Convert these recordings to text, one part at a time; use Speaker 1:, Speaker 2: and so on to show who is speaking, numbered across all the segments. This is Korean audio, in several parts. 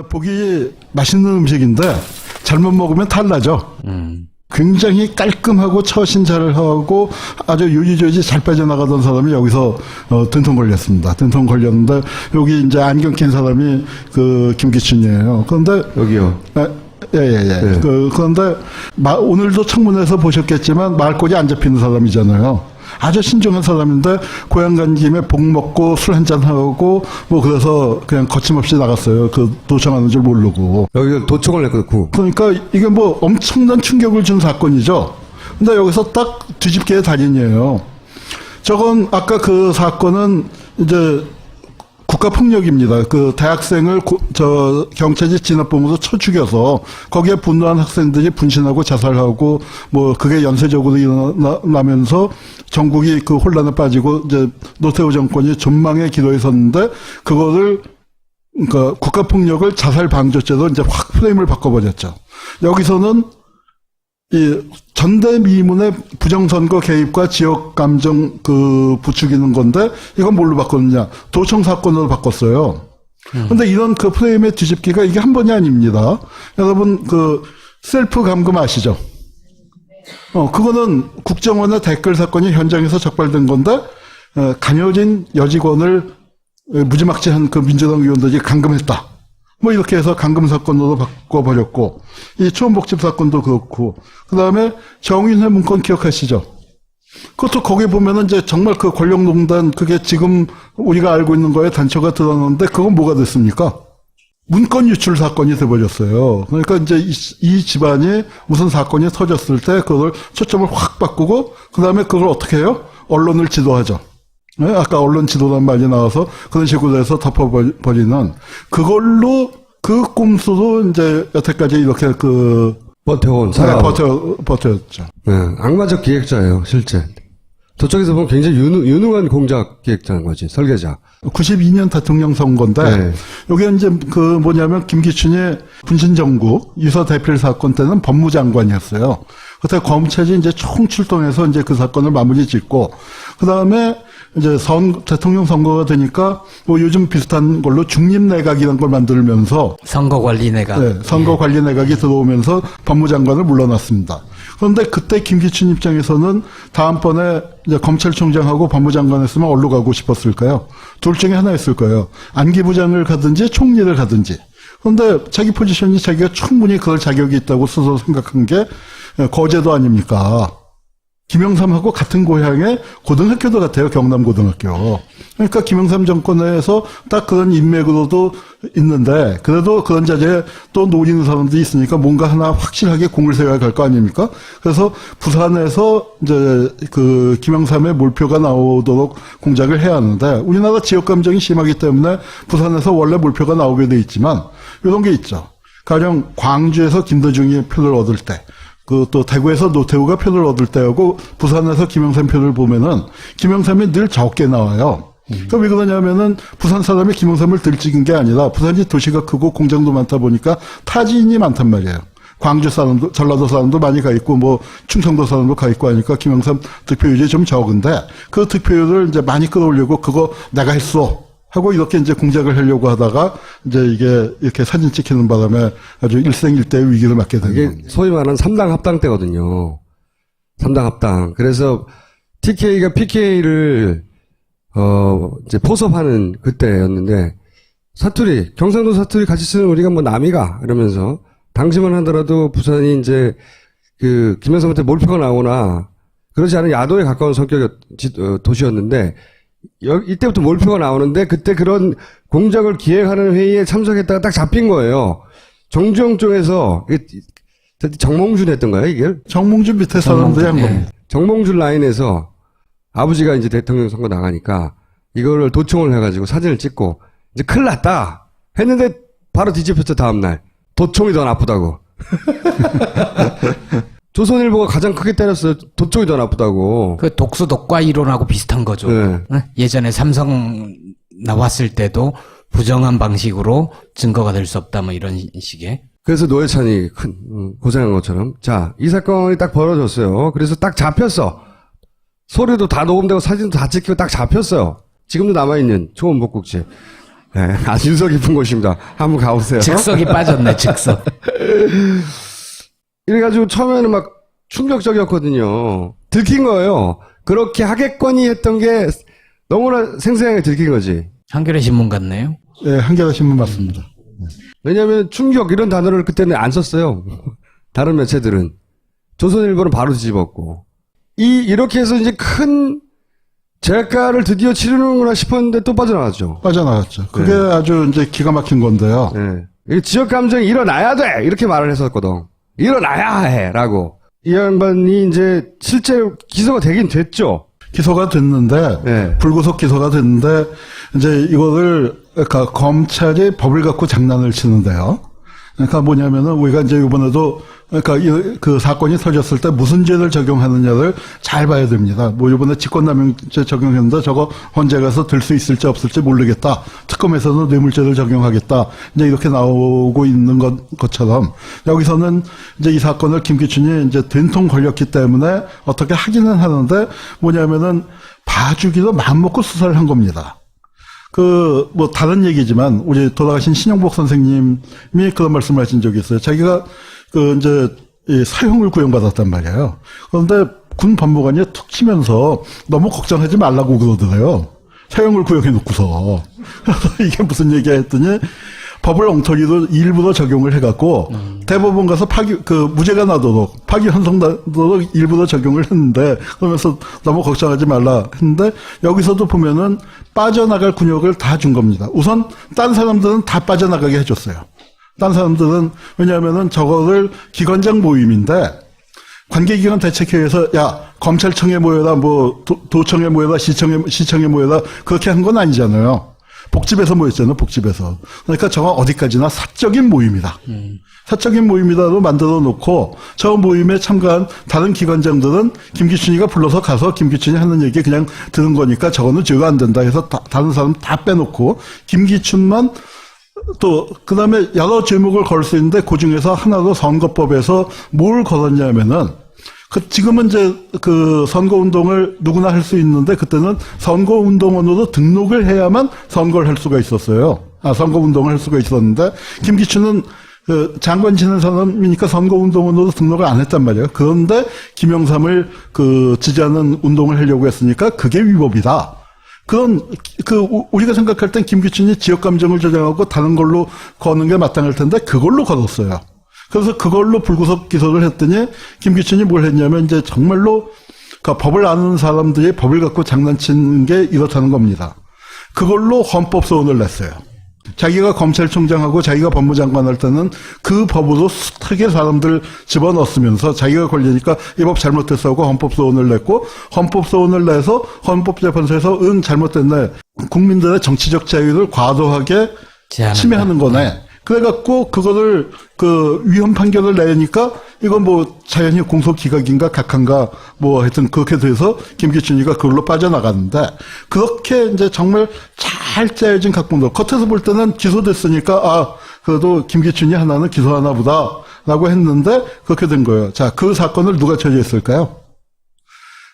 Speaker 1: 보기 맛있는 음식인데 잘못 먹으면 탈나죠. 굉장히 깔끔하고 처신 잘하고 아주 유지조지 잘 빠져나가던 사람이 여기서 된통 걸렸습니다. 된통 걸렸는데 여기 이제 안경 낀 사람이 그 김기춘이에요. 그런데
Speaker 2: 여기요.
Speaker 1: 예예예.
Speaker 2: 네.
Speaker 1: 그런데 오늘도 청문회에서 보셨겠지만 말꼬리 안 잡히는 사람이잖아요. 아주 신중한 사람인데 고향 간 김에 복 먹고 술 한잔 하고 뭐 그래서 그냥 거침없이 나갔어요. 그 도청하는 줄 모르고.
Speaker 2: 여기 도청을 했고.
Speaker 1: 그러니까 이게 뭐 엄청난 충격을 준 사건이죠. 근데 여기서 딱 뒤집개의 달인이에요. 저건 아까 그 사건은 이제 국가폭력입니다. 그 대학생을 경찰이 진압범으로 쳐 죽여서 거기에 분노한 학생들이 분신하고 자살하고 뭐 그게 연쇄적으로 일어나면서 전국이 그 혼란에 빠지고 이제 노태우 정권이 전망의 기로에 섰는데 그거를 그러니까 국가폭력을 자살 방조죄로 이제 확 프레임을 바꿔버렸죠. 여기서는 이 전대미문의 부정선거 개입과 지역 감정 그 부추기는 건데 이건 뭘로 바꿨느냐? 도청 사건으로 바꿨어요. 근데 이런 그 프레임의 뒤집기가 이게 한 번이 아닙니다. 여러분 그 셀프 감금 아시죠? 그거는 국정원의 댓글 사건이 현장에서 적발된 건데 간여진 여직원을 무지막지한 그 민주당 의원들이 감금했다. 뭐 이렇게 해서 감금 사건으로 바꿔버렸고 이 초원복집 사건도 그렇고 그 다음에 정인회 문건 기억하시죠? 그것도 거기 보면은 이제 정말 그 권력농단 그게 지금 우리가 알고 있는 거에 단초가 드러났는데 그건 뭐가 됐습니까? 문건 유출 사건이 돼버렸어요. 그러니까 이제 이 집안이 무슨 사건이 터졌을 때 그걸 초점을 확 바꾸고 그 다음에 그걸 어떻게 해요? 언론을 지도하죠. 네, 아까 언론 지도란 말이 나와서 그런 식으로 해서 덮어버리는 그걸로 그 꼼수로 이제 여태까지 이렇게 그
Speaker 2: 버텨온
Speaker 1: 네, 버텼죠.
Speaker 2: 네, 악마적 기획자예요, 실제. 저쪽에서 보면 굉장히 유능한 공작 기획자인 거지, 설계자.
Speaker 1: 92년 대통령 선거인데
Speaker 2: 네.
Speaker 1: 여기 이제 그 뭐냐면 김기춘의 분신정국 유서 대필 사건 때는 법무장관이었어요. 그때 검찰이 이제 총출동해서 이제 그 사건을 마무리 짓고 그 다음에 이제 대통령 선거가 되니까 뭐 요즘 비슷한 걸로 중립내각이라는 걸 만들면서
Speaker 3: 선거관리내각.
Speaker 1: 네, 선거관리내각이 들어오면서 법무장관을 물러났습니다. 그런데 그때 김기춘 입장에서는 다음번에 이제 검찰총장하고 법무장관 했으면 어디로 가고 싶었을까요? 둘 중에 하나였을 거예요. 안기부장을 가든지 총리를 가든지. 그런데 자기 포지션이 자기가 충분히 그럴 자격이 있다고 스스로 생각한 게 거제도 아닙니까? 김영삼하고 같은 고향의 고등학교도 같아요. 경남고등학교. 그러니까 김영삼 정권에서 딱 그런 인맥으로도 있는데 그래도 그런 자리에 또 노리는 사람들이 있으니까 뭔가 하나 확실하게 공을 세워야 할 거 아닙니까? 그래서 부산에서 이제 그 김영삼의 몰표가 나오도록 공작을 해야 하는데 우리나라 지역 감정이 심하기 때문에 부산에서 원래 몰표가 나오게 돼 있지만 이런 게 있죠. 가령 광주에서 김대중이 표를 얻을 때 그 또 대구에서 노태우가 표를 얻을 때하고 부산에서 김영삼 표를 보면은 김영삼이 늘 적게 나와요. 그러니까 왜 그러냐면은 부산 사람이 김영삼을 들찍은 게 아니라 부산이 도시가 크고 공장도 많다 보니까 타지인이 많단 말이에요. 광주 사람도 전라도 사람도 많이 가 있고 뭐 충청도 사람도 가 있고 하니까 김영삼 득표율이 좀 적은데 그 득표율을 이제 많이 끌어올리고 그거 내가 했어. 하고 이렇게 이제 공작을 하려고 하다가 이제 이게 이렇게 사진 찍히는 바람에 아주 일생일대의 위기를 맞게 되는
Speaker 2: 이게
Speaker 1: 겁니다.
Speaker 2: 소위 말하는 3당 합당 때거든요. 3당 합당. 그래서 TK가 PK를 이제 포섭하는 그때였는데 사투리, 경상도 사투리 같이 쓰는 우리가 뭐 남이가 이러면서 당시만 하더라도 부산이 이제 그 김영삼한테 몰표가 나오거나 그러지 않은 야도에 가까운 성격의 도시였는데 이때부터 몰표가 나오는데 그때 그런 공작을 기획하는 회의에 참석했다가 딱 잡힌 거예요. 정주영 쪽에서 정몽준 했던가요, 이게?
Speaker 1: 정몽준 밑에 사람들이 한 겁니다.
Speaker 2: 정몽준 라인에서 아버지가 이제 대통령 선거 나가니까 이거를 도청을 해가지고 사진을 찍고 이제 큰일 났다 했는데 바로 뒤집혔죠, 다음날. 도청이 더 나쁘다고. 조선일보가 가장 크게 때렸어요. 도청이 더 나쁘다고.
Speaker 3: 그 독수독과 이론하고 비슷한 거죠.
Speaker 2: 네.
Speaker 3: 예전에 삼성 나왔을 때도 부정한 방식으로 증거가 될 수 없다 뭐 이런 식의.
Speaker 2: 그래서 노회찬이 큰 고생한 것처럼. 자, 이 사건이 딱 벌어졌어요. 그래서 딱 잡혔어. 소리도 다 녹음되고 사진도 다 찍히고 딱 잡혔어요. 지금도 남아있는 초원복국지. 네, 아주 인서 깊은 곳입니다. 한번 가보세요.
Speaker 3: 즉석이 빠졌네, 즉석.
Speaker 2: 이래가지고 처음에는 막 충격적이었거든요. 들킨 거예요. 그렇게 하겠거니 했던 게 너무나 생생하게 들킨 거지.
Speaker 3: 한겨레 신문 같네요.
Speaker 1: 예, 한겨레 신문 맞습니다.
Speaker 2: 왜냐하면 충격 이런 단어를 그때는 안 썼어요. 다른 매체들은. 조선일보는 바로 뒤집었고. 이렇게 해서 이제 큰 재가를 드디어 치르는구나 싶었는데 또 빠져나갔죠.
Speaker 1: 빠져나갔죠. 그게 아주 이제 기가 막힌 건데요.
Speaker 2: 네. 이 지역 감정이 일어나야 돼! 이렇게 말을 했었거든. 일어나야 해! 라고. 이 양반이 이제 실제 기소가 되긴 됐죠.
Speaker 1: 기소가 됐는데,
Speaker 2: 네.
Speaker 1: 불구속 기소가 됐는데, 이제 이거를, 그러니까 검찰이 법을 갖고 장난을 치는데요. 그러니까 뭐냐면은 우리가 이제 이번에도 그러니까 그 사건이 터졌을 때 무슨 죄를 적용하느냐를 잘 봐야 됩니다. 뭐 이번에 직권남용죄 적용했는데 저거 헌재 가서 들 수 있을지 없을지 모르겠다. 특검에서는 뇌물죄를 적용하겠다. 이제 이렇게 나오고 있는 것처럼 여기서는 이제 이 사건을 김기춘이 이제 된통 걸렸기 때문에 어떻게 하기는 하는데 뭐냐면은 봐주기도 마음먹고 수사를 한 겁니다. 뭐 다른 얘기지만 우리 돌아가신 신영복 선생님이 그런 말씀을 하신 적이 있어요. 자기가 이제 이 사형을 구형받았단 말이에요. 그런데 군 법무관이 툭 치면서 너무 걱정하지 말라고 그러더래요. 사형을 구형해 놓고서. 그래서 이게 무슨 얘기야 했더니 법을 엉터리도 일부러 적용을 해갖고 대법원 가서 무죄가 나도록 파기환송나도록 일부러 적용을 했는데 그러면서 너무 걱정하지 말라 했는데 여기서도 보면은 빠져나갈 군역을 다 준 겁니다. 우선 딴 사람들은 다 빠져나가게 해줬어요. 딴 사람들은 왜냐하면은 저거를 기관장 모임인데 관계기관 대책회의에서 야 검찰청에 모여라 뭐 도청에 모여라 시청에 모여라 그렇게 한 건 아니잖아요. 복집에서 모였잖아요. 복집에서. 그러니까 저거 어디까지나 사적인 모임이다. 사적인 모임이다로 만들어 놓고 저 모임에 참가한 다른 기관장들은 김기춘이가 불러서 가서 김기춘이 하는 얘기 그냥 들은 거니까 저거는 죄가 안 된다 해서 다른 사람 다 빼놓고 김기춘만 또 그다음에 여러 제목을 걸 수 있는데 그중에서 하나로 선거법에서 뭘 걸었냐면은 지금은 이제 선거운동을 누구나 할 수 있는데 그때는 선거운동원으로 등록을 해야만 선거를 할 수가 있었어요. 선거운동을 할 수가 있었는데 김기춘은 장관 지낸 사람이니까 선거운동원으로 등록을 안 했단 말이에요. 그런데 김영삼을 지지하는 운동을 하려고 했으니까 그게 위법이다. 우리가 생각할 땐 김기춘이 지역 감정을 조장하고 다른 걸로 거는 게 마땅할 텐데 그걸로 걸었어요. 그래서 그걸로 불구속 기소를 했더니 김기춘이 뭘 했냐면 이제 정말로 법을 아는 사람들이 법을 갖고 장난치는 게 이렇다는 겁니다. 그걸로 헌법소원을 냈어요. 자기가 검찰총장하고 자기가 법무장관 할 때는 그 법으로 숱하게 사람들 집어넣었으면서 자기가 걸리니까 이 법 잘못됐어 하고 헌법소원을 냈고 헌법소원을 내서 헌법재판소에서 잘못됐네. 국민들의 정치적 자유를 과도하게 침해하는 거네. 그래갖고 그거를 위헌 판결을 내니까 이건 뭐 자연히 공소기각인가 각한가 뭐 하여튼 그렇게 돼서 김기춘이가 그걸로 빠져나갔는데 그렇게 이제 정말 잘 짜여진 각본들 겉에서 볼 때는 기소됐으니까 그래도 김기춘이 하나는 기소하나 보다라고 했는데 그렇게 된 거예요. 자, 그 사건을 누가 처리했을까요?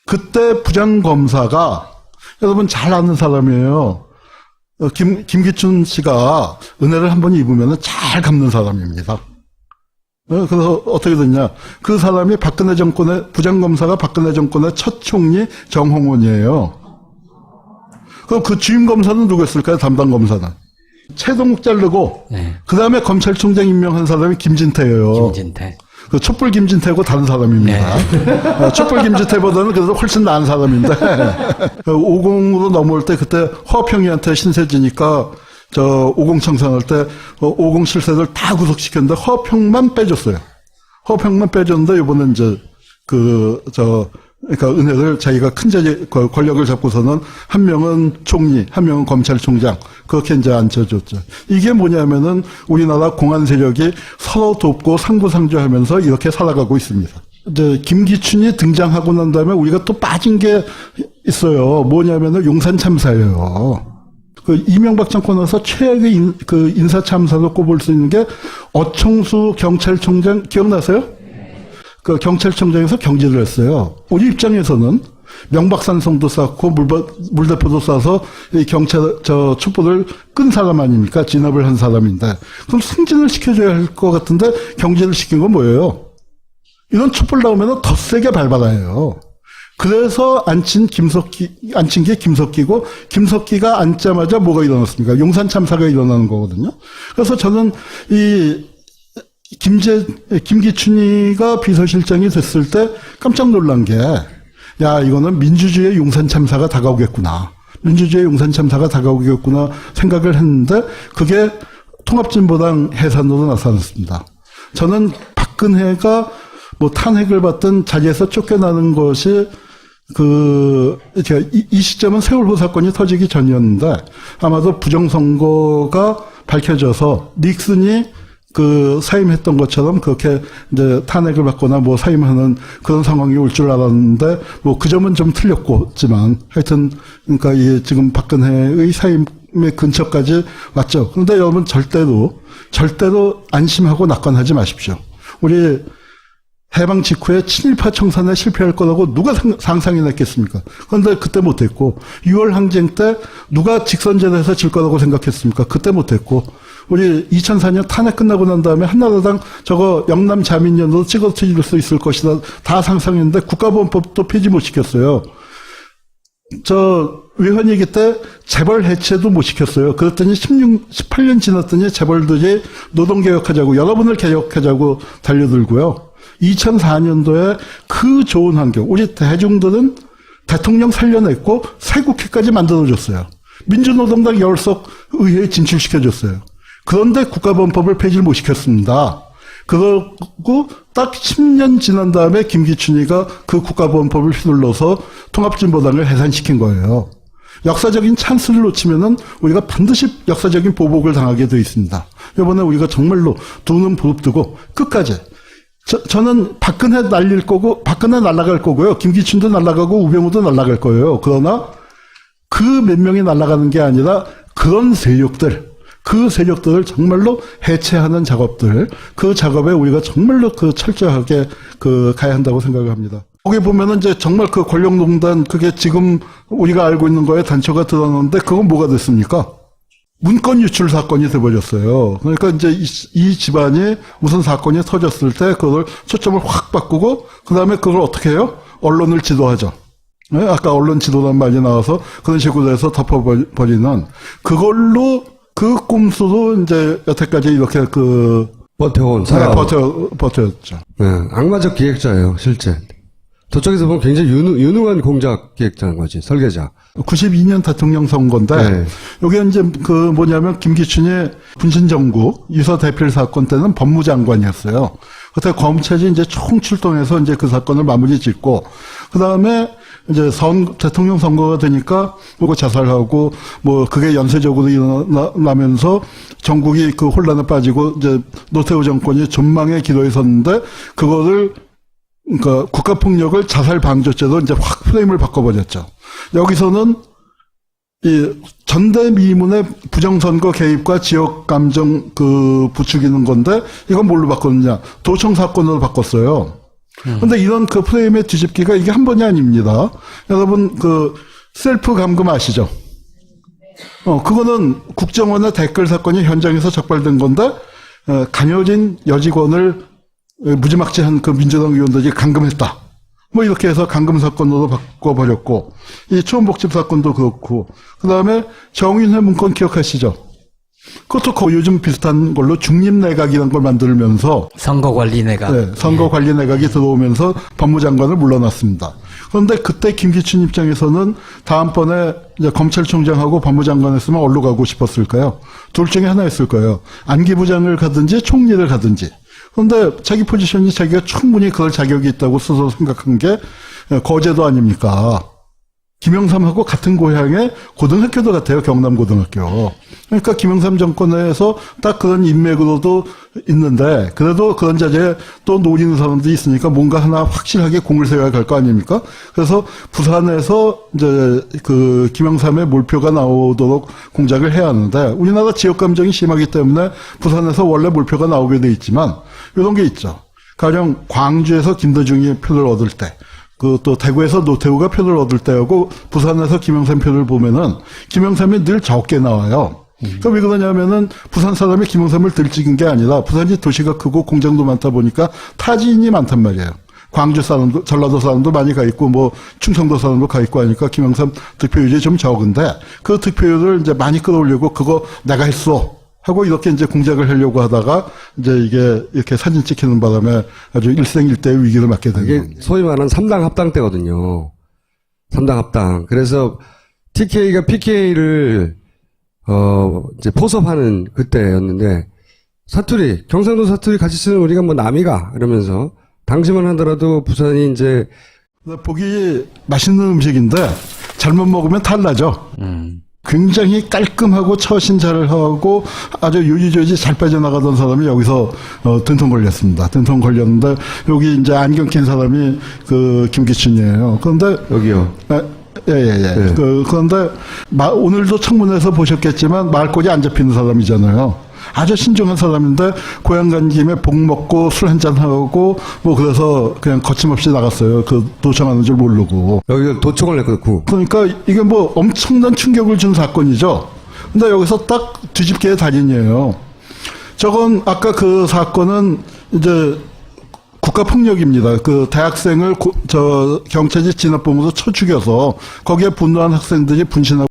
Speaker 1: 그때 부장검사가 여러분 잘 아는 사람이에요. 김기춘 씨가 은혜를 한 번 입으면 잘 갚는 사람입니다. 그래서 어떻게 됐냐. 그 사람이 부장검사가 박근혜 정권의 첫 총리 정홍원이에요. 그럼 그 주임검사는 누구였을까요? 담당검사는. 최동욱 자르고,
Speaker 3: 네.
Speaker 1: 그 다음에 검찰총장 임명한 사람이 김진태예요.
Speaker 3: 김진태.
Speaker 1: 촛불 김진태고 다른 사람입니다. 네. 촛불 김진태보다는 그래도 훨씬 나은 사람인데 50으로 넘어올 때 그때 허평이한테 신세지니까 50 청산할 때 50 실세들 다 구속시켰는데 허평만 빼줬어요. 허평만 빼줬는데 이번에 이제 그러니까 은혜를 자기가 큰 권력을 잡고서는 한 명은 총리, 한 명은 검찰총장 그렇게 이제 앉혀줬죠. 이게 뭐냐면은 우리나라 공안 세력이 서로 돕고 상부상조하면서 이렇게 살아가고 있습니다. 이제 김기춘이 등장하고 난 다음에 우리가 또 빠진 게 있어요. 뭐냐면은 용산 참사예요. 이명박 정권에서 최악의 인사 참사로 꼽을 수 있는 게 어청수 경찰총장 기억나세요? 경찰청장에서 경질을 했어요. 우리 입장에서는 명박산성도 쌓고 물대포도 쏴서 이 경찰 촛불을 끈 사람 아닙니까? 진압을 한 사람인데 그럼 승진을 시켜줘야 할 것 같은데 경질을 시킨 건 뭐예요? 이런 촛불 나오면 더 세게 밟아라 해요. 그래서 앉힌 게 김석기고, 김석기가 앉자마자 뭐가 일어났습니까? 용산 참사가 일어나는 거거든요. 그래서 저는 김기춘이가 비서실장이 됐을 때 깜짝 놀란 게, 야, 이거는 민주주의의 용산 참사가 다가오겠구나. 민주주의의 용산 참사가 다가오겠구나 생각을 했는데, 그게 통합진보당 해산으로 나타났습니다. 저는 박근혜가 뭐 탄핵을 받든 자리에서 쫓겨나는 것이 이 시점은 세월호 사건이 터지기 전이었는데 아마도 부정선거가 밝혀져서 닉슨이 사임했던 것처럼 그렇게 이제 탄핵을 받거나 뭐 사임하는 그런 상황이 올 줄 알았는데 뭐 그 점은 좀 틀렸지만 하여튼 그러니까 이게 지금 박근혜의 사임의 근처까지 왔죠. 그런데 여러분 절대로 안심하고 낙관하지 마십시오. 우리 해방 직후에 친일파 청산에 실패할 거라고 누가 상상이나 했겠습니까? 그런데 그때 못했고 6월 항쟁 때 누가 직선제도에서 질 거라고 생각했습니까? 그때 못했고 우리 2004년 탄핵 끝나고 난 다음에 한나라당 저거 영남 자민련으로 찍어트릴 수 있을 것이다 다 상상했는데 국가보안법도 폐지 못 시켰어요. 저 외환위기 때 재벌 해체도 못 시켰어요. 그랬더니 18년 지났더니 재벌들이 노동개혁하자고 여러분을 개혁하자고 달려들고요. 2004년도에 그 좋은 환경, 우리 대중들은 대통령 살려냈고 새 국회까지 만들어줬어요. 민주노동당 열석 의회에 진출시켜줬어요. 그런데 국가보안법을 폐지를 못 시켰습니다. 그러고 딱 10년 지난 다음에 김기춘이가 그 국가보안법을 휘둘러서 통합진보당을 해산시킨 거예요. 역사적인 찬스를 놓치면은 우리가 반드시 역사적인 보복을 당하게 되어 있습니다. 이번에 우리가 정말로 두 눈 부릅뜨고 끝까지 저는 박근혜 날아갈 거고요. 김기춘도 날아가고 우병우도 날아갈 거예요. 그러나 그 몇 명이 날아가는 게 아니라 그런 그 세력들을 정말로 해체하는 작업들, 그 작업에 우리가 정말로 철저하게 가야 한다고 생각을 합니다. 거기 보면은 이제 정말 그 권력농단, 그게 지금 우리가 알고 있는 거에 단초가 드러났는데 그건 뭐가 됐습니까? 문건 유출 사건이 돼버렸어요. 그러니까 이제 이 집안이 무슨 사건이 터졌을 때 그걸 초점을 확 바꾸고 그 다음에 그걸 어떻게 해요? 언론을 지도하죠. 네? 아까 언론 지도란 말이 나와서 그런 식으로 해서 덮어버리는 그걸로 그 꼼수로 이제 여태까지 이렇게
Speaker 2: 버텨온 사람.
Speaker 1: 버텼죠.
Speaker 2: 네, 악마적 기획자예요, 실제. 저쪽에서 보면 굉장히 유능한 공작 기획자인 거지, 설계자.
Speaker 1: 92년 대통령 선거인데,
Speaker 2: 네.
Speaker 1: 요게 이제 뭐냐면, 김기춘이 분신정구 유서 대필 사건 때는 법무장관이었어요. 그때 검찰이 이제 총출동해서 이제 그 사건을 마무리 짓고, 그 다음에 이제 대통령 선거가 되니까, 그거 자살하고, 그게 연쇄적으로 일어나면서 전국이 그 혼란에 빠지고, 이제 노태우 정권이 전망의 기로에 섰는데, 그러니까 국가폭력을 자살방조죄로 이제 확 프레임을 바꿔버렸죠. 여기서는 이 전대미문의 부정선거 개입과 지역감정 부추기는 건데 이건 뭘로 바꿨느냐? 도청 사건으로 바꿨어요. 근데 이런 프레임의 뒤집기가 이게 한 번이 아닙니다. 여러분 셀프 감금 아시죠? 그거는 국정원의 댓글 사건이 현장에서 적발된 건데 가녀진 여직원을 무지막지한 민주당 의원들이 감금했다. 이렇게 해서 감금 사건으로 바꿔버렸고, 이 초원복집 사건도 그렇고, 그 다음에 정윤회 문건 기억하시죠? 그것도 요즘 비슷한 걸로 중립내각이라는 걸 만들면서
Speaker 3: 선거관리내각.
Speaker 1: 네, 선거관리내각이 들어오면서 법무장관을 물러났습니다. 그런데 그때 김기춘 입장에서는 다음번에 이제 검찰총장하고 법무장관 했으면 어디로 가고 싶었을까요? 둘 중에 하나였을 거예요. 안기부장을 가든지 총리를 가든지. 그런데 자기 포지션이 자기가 충분히 그럴 자격이 있다고 스스로 생각한 게 거제도 아닙니까? 김영삼하고 같은 고향의 고등학교도 같아요. 경남고등학교. 그러니까 김영삼 정권에서 딱 그런 인맥으로도 있는데 그래도 그런 자리에 또 노리는 사람들이 있으니까 뭔가 하나 확실하게 공을 세워야 할 거 아닙니까? 그래서 부산에서 이제 김영삼의 몰표가 나오도록 공작을 해야 하는데 우리나라 지역 감정이 심하기 때문에 부산에서 원래 몰표가 나오게 돼 있지만 이런 게 있죠. 가령 광주에서 김대중이 표를 얻을 때 그 또 대구에서 노태우가 표를 얻을 때하고 부산에서 김영삼 표를 보면은 김영삼이 늘 적게 나와요. 그럼 왜 그러냐면은 부산 사람이 김영삼을 들 찍은 게 아니라 부산이 도시가 크고 공장도 많다 보니까 타지인이 많단 말이에요. 광주 사람도, 전라도 사람도 많이 가 있고, 뭐, 충청도 사람도 가 있고 하니까 김영삼 득표율이 좀 적은데, 그 득표율을 이제 많이 끌어올리고, 그거 내가 했어. 하고 이렇게 이제 공작을 하려고 하다가, 이제 이게 이렇게 사진 찍히는 바람에 아주 일생일대의 위기를 맞게 된
Speaker 2: 이게
Speaker 1: 겁니다.
Speaker 2: 소위 말하는 3당 합당 때거든요. 3당 합당. 그래서 TK가 PK를 이제 포섭하는 그때였는데, 사투리, 경상도 사투리 같이 쓰는 우리가 뭐 남이가 이러면서 당시만 하더라도 부산이 이제
Speaker 1: 보기 맛있는 음식인데 잘못 먹으면 탈나죠. 굉장히 깔끔하고 처신 잘 하고 아주 요지조지 잘 빠져나가던 사람이 여기서 된통 걸렸습니다. 된통 걸렸는데 여기 이제 안경 낀 사람이 그 김기춘이에요. 그런데
Speaker 2: 여기요.
Speaker 1: 예예예.
Speaker 2: 네.
Speaker 1: 그런데 오늘도 청문회에서 보셨겠지만 말꼬리 안 잡히는 사람이잖아요. 아주 신중한 사람인데 고향 간 김에 복 먹고 술 한잔 하고 뭐 그래서 그냥 거침없이 나갔어요. 그 도청하는 줄 모르고.
Speaker 2: 여기가 도청을 했고.
Speaker 1: 그러니까 이게 뭐 엄청난 충격을 준 사건이죠. 근데 여기서 딱 뒤집개의 달인이에요. 저건 아까 그 사건은 이제 국가폭력입니다. 그 대학생을 경찰이 진압범으로 쳐 죽여서 거기에 분노한 학생들이 분신하고